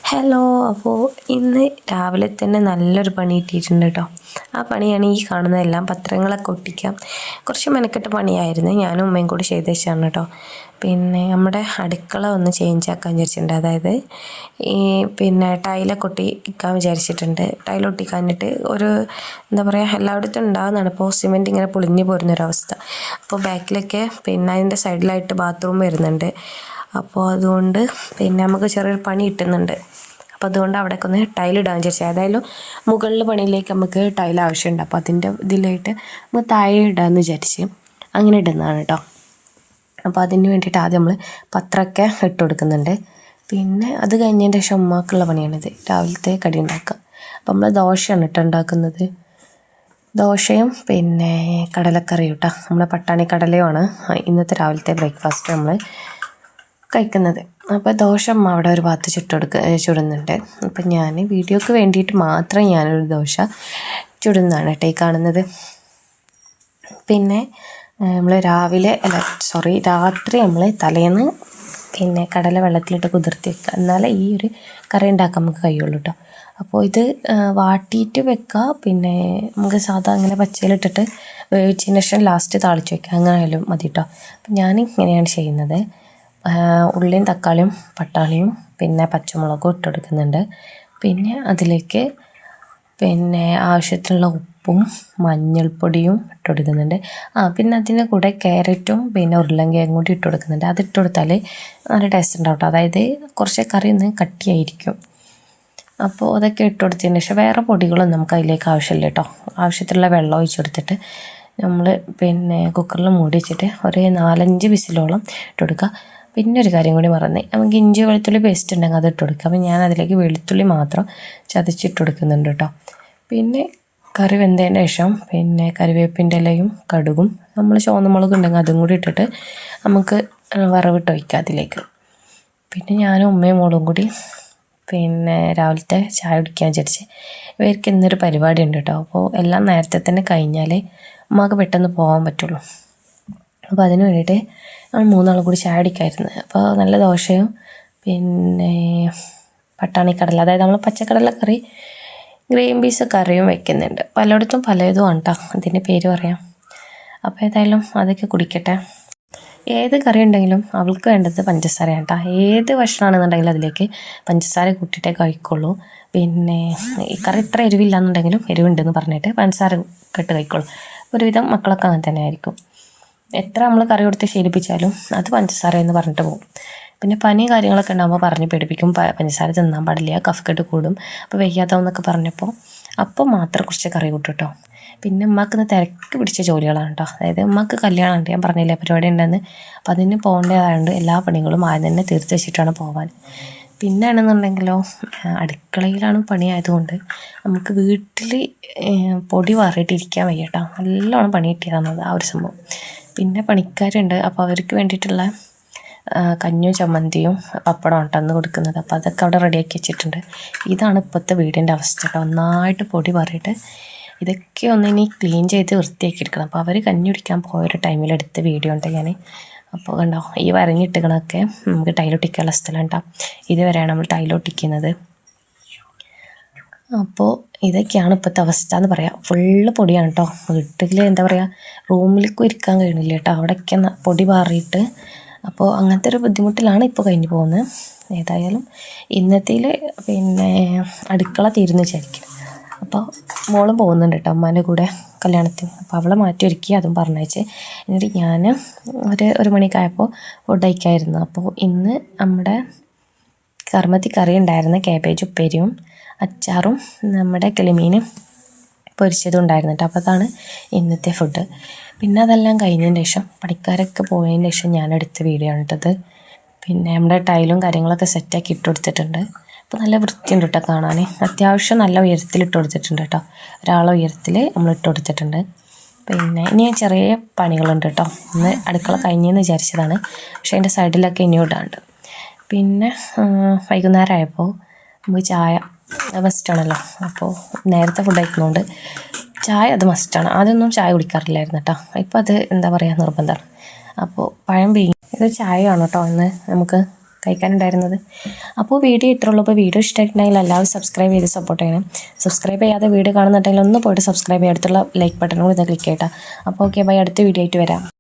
Hello. അപ്പോൾ ഇന്ന് രാവിലെ തന്നെ നല്ലൊരു പണി കിട്ടിയിട്ടുണ്ട് കേട്ടോ. ആ പണിയാണ് ഈ കാണുന്നതെല്ലാം. പത്രങ്ങളൊക്കെ ഒട്ടിക്കാം. കുറച്ച് മെനക്കെട്ട പണിയായിരുന്നു. ഞാനും ഉമ്മയും കൂടി ചെയ്ത് വെച്ചാണ് കേട്ടോ. പിന്നെ നമ്മുടെ അടുക്കള ഒന്ന് ചേഞ്ച് ആക്കാൻ വിചാരിച്ചിട്ടുണ്ട്. അതായത് ഈ ടൈലൊക്കെ ഒട്ടിക്കാൻ വിചാരിച്ചിട്ടുണ്ട്. ടൈൽ ഒട്ടിക്കാനിട്ട് ഒരു എന്താ പറയുക, എല്ലായിടത്തും ഉണ്ടാകുന്നതാണ് ഇപ്പോൾ സിമെൻറ്റ് ഇങ്ങനെ പൊളിഞ്ഞു പോരുന്നൊരവസ്ഥ. അപ്പോൾ ബാക്കിലൊക്കെ അതിൻ്റെ സൈഡിലായിട്ട് ബാത്റൂം വരുന്നുണ്ട്. അപ്പോൾ അതുകൊണ്ട് നമുക്ക് ചെറിയൊരു പണി കിട്ടുന്നുണ്ട്. അപ്പോൾ അതുകൊണ്ട് അവിടേക്ക് ഒന്ന് ടൈലിടാൻ വിചാരിച്ചത്. ഏതായാലും മുകളിൽ പണിയിലേക്ക് നമുക്ക് ടൈൽ ആവശ്യമുണ്ട്. അപ്പോൾ അതിൻ്റെ ഇതിലായിട്ട് നമുക്ക് താഴെ ഇടാമെന്ന് വിചാരിച്ച് അങ്ങനെ ഇടുന്നതാണ് കേട്ടോ. അപ്പോൾ അതിന് വേണ്ടിയിട്ട് ആദ്യം നമ്മൾ പത്രമൊക്കെ ഇട്ട് കൊടുക്കുന്നുണ്ട്. പിന്നെ അത് കഴിഞ്ഞതിൻ്റെ ശേഷം ഉമ്മാക്കുള്ള പണിയാണിത്, രാവിലത്തെ കടി ഉണ്ടാക്കുക. അപ്പോൾ നമ്മൾ ദോശയാണ് കേട്ടോ ഉണ്ടാക്കുന്നത്. ദോശയും കടലക്കറിയും കേട്ടോ. നമ്മളെ പട്ടാണി കടലയുമാണ് ഇന്നത്തെ രാവിലത്തെ ബ്രേക്ക്ഫാസ്റ്റ് നമ്മൾ കഴിക്കുന്നത്. അപ്പോൾ ദോശ അമ്മ അവിടെ ഒരു ഭാഗത്ത് ചുടുന്നുണ്ട്. അപ്പം ഞാൻ വീഡിയോക്ക് വേണ്ടിയിട്ട് മാത്രം ഞാനൊരു ദോശ ചുടുന്നതാണ് കേട്ടോ ഈ കാണുന്നത്. പിന്നെ നമ്മൾ രാത്രി നമ്മൾ തലേന്ന് കടല വെള്ളത്തിലിട്ട് കുതിർത്തി വെക്കുക, എന്നാലേ ഈ ഒരു കറി ഉണ്ടാക്കാൻ നമുക്ക് കഴിയുള്ളൂ കേട്ടോ. അപ്പോൾ ഇത് വാട്ടിയിട്ട് വെക്കുക, നമുക്ക് സാധാ അങ്ങനെ പച്ചയിലിട്ടിട്ട് വേവിച്ചതിന് ശേഷം ലാസ്റ്റ് താളിച്ച് വെക്കുക, അങ്ങനെ ആയാലും മതി കേട്ടോ. അപ്പം ഞാൻ ഇങ്ങനെയാണ് ചെയ്യുന്നത്. ഉള്ളിയും തക്കാളിയും പട്ടാണിയും പച്ചമുളകും ഇട്ട് കൊടുക്കുന്നുണ്ട്. പിന്നെ അതിലേക്ക് ആവശ്യത്തിനുള്ള ഉപ്പും മഞ്ഞൾപ്പൊടിയും ഇട്ട് കൊടുക്കുന്നുണ്ട്. പിന്നെ അതിൻ്റെ കൂടെ ക്യാരറ്റും ഉരുളൻകിഴങ്ങും കൂടി ഇട്ട് കൊടുക്കുന്നുണ്ട്. അതിട്ട് കൊടുത്താൽ നല്ല ടേസ്റ്റ് ഉണ്ടാവും കേട്ടോ. അതായത് കുറച്ച് കറി ഒന്ന് കട്ടിയായിരിക്കും. അപ്പോൾ അതൊക്കെ ഇട്ട് കൊടുത്തതിന് ശേഷം വേറെ പൊടികളൊന്നും നമുക്ക് അതിലേക്ക് ആവശ്യമില്ല കേട്ടോ. ആവശ്യത്തിലുള്ള വെള്ളം ഒഴിച്ച് കൊടുത്തിട്ട് നമ്മൾ കുക്കറിൽ മൂടി വെച്ചിട്ട് ഒരു 4-5 വിസിലോളം ഇട്ട് കൊടുക്കുക. പിന്നെ ഒരു കാര്യം കൂടി മറന്നേ, നമുക്ക് ഇഞ്ചി വെളുത്തുള്ളി പേസ്റ്റ് ഉണ്ടെങ്കിൽ അത് ഇട്ട് കൊടുക്കുക. അപ്പം ഞാൻ അതിലേക്ക് വെളുത്തുള്ളി മാത്രം ചതച്ചിട്ട് കൊടുക്കുന്നുണ്ട് കേട്ടോ. പിന്നെ കറി വെന്തതിന് ശേഷം കറിവേപ്പിൻ്റെ ഇലയും കടുകും നമ്മൾ ചുവന്ന മുളക് ഉണ്ടെങ്കിൽ അതും കൂടി ഇട്ടിട്ട് നമുക്ക് വറവിട്ട് വയ്ക്കാം അതിലേക്ക്. പിന്നെ ഞാനും ഉമ്മയും മോളും കൂടി രാവിലത്തെ ചായ കുടിക്കാൻ വിചാരിച്ച്. ഇവർക്ക് ഇന്നൊരു പരിപാടി ഉണ്ട് കേട്ടോ. അപ്പോൾ എല്ലാം നേരത്തെ തന്നെ കഴിഞ്ഞാലേ ഉമ്മാക്ക് പെട്ടെന്ന് പോകാൻ പറ്റുള്ളൂ. അപ്പോൾ അതിന് വേണ്ടിയിട്ട് നമ്മൾ 3 ആളും കൂടി ചായ കുടിക്കാമായിരുന്നു. അപ്പോൾ നല്ല ദോശയും പട്ടാണിക്കടല, അതായത് നമ്മൾ പച്ചക്കടല കറി, ഗ്രീൻ പീസ് കറിയും വെക്കുന്നുണ്ട്. പലയിടത്തും പലതുമാണ് കേട്ടോ അതിൻ്റെ പേര് പറയാം. അപ്പോൾ ഏതായാലും അതൊക്കെ കുടിക്കട്ടെ. ഏത് കറി ഉണ്ടെങ്കിലും അവൾക്ക് വേണ്ടത് പഞ്ചസാരയാണ് കേട്ടോ. ഏത് ഭക്ഷണമാണെന്നുണ്ടെങ്കിലും അതിലേക്ക് പഞ്ചസാര കൂട്ടിയിട്ടേ കഴിക്കുള്ളൂ. ഈ കറി ഇത്ര എരിവില്ലാന്നുണ്ടെങ്കിലും എരിവുണ്ടെന്ന് പറഞ്ഞിട്ട് പഞ്ചസാര ഇട്ട് കഴിക്കുള്ളൂ. ഒരുവിധം മക്കളൊക്കെ അങ്ങനെ തന്നെ ആയിരിക്കും. എത്ര നമ്മൾ കറി കൊടുത്ത് ശീലിപ്പിച്ചാലും അത് പഞ്ചസാര എന്ന് പറഞ്ഞിട്ട് പോകും. പിന്നെ പനി കാര്യങ്ങളൊക്കെ ഉണ്ടാകുമ്പോൾ പറഞ്ഞ് പേടിപ്പിക്കും, പഞ്ചസാര തിന്നാൻ പാടില്ല, കഫക്കെട്ട് കൂടും, അപ്പോൾ വയ്യാതാവുന്നൊക്കെ പറഞ്ഞപ്പോൾ അപ്പം മാത്രം കുറച്ച് കറി കൂട്ടും കേട്ടോ. പിന്നെ ഉമ്മാക്കിന്ന് തിരക്ക് പിടിച്ച ജോലികളാണ് കേട്ടോ. അതായത് ഉമ്മാക്ക് കല്യാണം ഉണ്ട്, ഞാൻ പറഞ്ഞില്ലേ പരിപാടി ഉണ്ടെന്ന്. അപ്പം അതിന് പോകേണ്ടതായതുകൊണ്ട് എല്ലാ പണികളും ആദ്യം തന്നെ തീർത്ത് വെച്ചിട്ടാണ് പോകാൻ. പിന്നെ ആണെന്നുണ്ടെങ്കിലോ അടുക്കളയിലാണ് പണിയായതുകൊണ്ട് നമുക്ക് വീട്ടിൽ പൊടി വാറിയിട്ടിരിക്കാൻ വയ്യ കേട്ടോ. നല്ലോണം പണി കിട്ടിയതാണ് ആ ഒരു സംഭവം. പിന്നെ പണിക്കാരുണ്ട്, അപ്പോൾ അവർക്ക് വേണ്ടിയിട്ടുള്ള കഞ്ഞും ചമ്മന്തിയും പപ്പടം തന്ന് കൊടുക്കുന്നത്. അപ്പോൾ അതൊക്കെ അവിടെ റെഡിയാക്കി വെച്ചിട്ടുണ്ട്. ഇതാണ് ഇപ്പോഴത്തെ വീടിൻ്റെ അവസ്ഥ കേട്ടോ. ഒന്നായിട്ട് പൊടി പറയിട്ട് ഇതൊക്കെ ഒന്ന് ഇനി ക്ലീൻ ചെയ്ത് വൃത്തിയാക്കി എടുക്കണം. അപ്പോൾ അവർ കഞ്ഞി കുടിക്കാൻ പോയൊരു ടൈമിലെടുത്ത വീഡിയോ ഉണ്ട് ഞാൻ. അപ്പോൾ കണ്ടോ, ഈ വരഞ്ഞിട്ടുകളൊക്കെ നമുക്ക് ടൈലൊട്ടിക്കാനുള്ള സ്ഥലം കേട്ടോ. ഇതുവരെയാണ് നമ്മൾ ടൈലൊട്ടിക്കുന്നത്. അപ്പോൾ ഇതൊക്കെയാണ് ഇപ്പോഴത്തെ അവസ്ഥ എന്ന് പറയാം. ഫുള്ള് പൊടിയാണ് കേട്ടോ. വീട്ടിൽ എന്താ പറയുക, റൂമിലേക്കും ഇരിക്കാൻ കഴിയണില്ല കേട്ടോ, അവിടെയൊക്കെ പൊടി പാറിയിട്ട്. അപ്പോൾ അങ്ങനത്തെ ഒരു ബുദ്ധിമുട്ടിലാണ് ഇപ്പോൾ കഴിഞ്ഞു പോകുന്നത്. ഏതായാലും ഇന്നത്തേൽ അടുക്കള തീരുന്നു വിചാരിക്കും. അപ്പോൾ മോളും പോകുന്നുണ്ട് കേട്ടോ അമ്മാൻ്റെ കൂടെ കല്യാണത്തിന്. അപ്പോൾ അവളെ മാറ്റി ഒരുക്കി അതും പറഞ്ഞയച്ച്. എന്നിട്ട് ഞാൻ ഒരു മണിക്കായപ്പോൾ ഫുഡ് കഴിക്കായിരുന്നു. അപ്പോൾ ഇന്ന് നമ്മുടെ കർമ്മത്തി കറി ഉണ്ടായിരുന്ന ക്യാബേജ് ഉപ്പേരിയും അച്ചാറും നമ്മുടെ കിളിമീൻ പൊരിച്ചതും ഉണ്ടായിരുന്നു കേട്ടോ. അപ്പോൾ അതാണ് ഇന്നത്തെ ഫുഡ്. പിന്നെ അതെല്ലാം കഴിഞ്ഞതിന് ശേഷം പണിക്കാരൊക്കെ പോയതിന് ശേഷം ഞാനെടുത്ത വീഡിയോ ആണ് കേട്ടത്. നമ്മുടെ ടൈലും കാര്യങ്ങളൊക്കെ സെറ്റാക്കി ഇട്ട് കൊടുത്തിട്ടുണ്ട്. അപ്പോൾ നല്ല വൃത്തിയുണ്ട് കേട്ടോ കാണാൻ. അത്യാവശ്യം നല്ല ഉയരത്തിൽ ഇട്ട് കൊടുത്തിട്ടുണ്ട് കേട്ടോ. ഒരാളെ ഉയരത്തിൽ നമ്മൾ ഇട്ട് കൊടുത്തിട്ടുണ്ട്. ഇനി ചെറിയ പണികളുണ്ട് കേട്ടോ. ഇന്ന് അടുക്കള കഴിഞ്ഞെന്ന് വിചാരിച്ചതാണ്, പക്ഷേ അതിൻ്റെ സൈഡിലൊക്കെ ഇനിയും ഇടാണ്ട്. പിന്നെ വൈകുന്നേരം ആയപ്പോൾ നമുക്ക് ചായ മസ്റ്റാണല്ലോ. അപ്പോൾ നേരത്തെ ഫുഡ് കഴിക്കുന്നതുകൊണ്ട് ചായ അത് മസ്റ്റാണ്. ആദ്യമൊന്നും ചായ കുടിക്കാറില്ലായിരുന്നു കേട്ടോ. ഇപ്പോൾ അത് എന്താ പറയുക, നിർബന്ധമാണ്. അപ്പോൾ പഴം പിഴിഞ്ഞ് ഇത് ചായയാണ് കേട്ടോ ഇന്ന് നമുക്ക് കഴിക്കാനുണ്ടായിരുന്നത്. അപ്പോൾ വീഡിയോ ഇത്രേ ഉള്ളൂ. അപ്പോൾ വീഡിയോ ഇഷ്ടമായിട്ടുണ്ടെങ്കിൽ എല്ലാവരും സബ്സ്ക്രൈബ് ചെയ്ത് സപ്പോർട്ട് ചെയ്യണം. സബ്സ്ക്രൈബ് ചെയ്യാതെ വീഡിയോ കാണുന്നുണ്ടെങ്കിൽ ഒന്ന് പോയിട്ട് സബ്സ്ക്രൈബ് ചെയ്യുക. അടുത്തുള്ള ലൈക്ക് ബട്ടൺ കൂടി ക്ലിക്ക് ചെയ്യട്ടോ. അപ്പോൾ ഓക്കെ ബൈ, അടുത്ത വീഡിയോ ആയിട്ട് വരാം.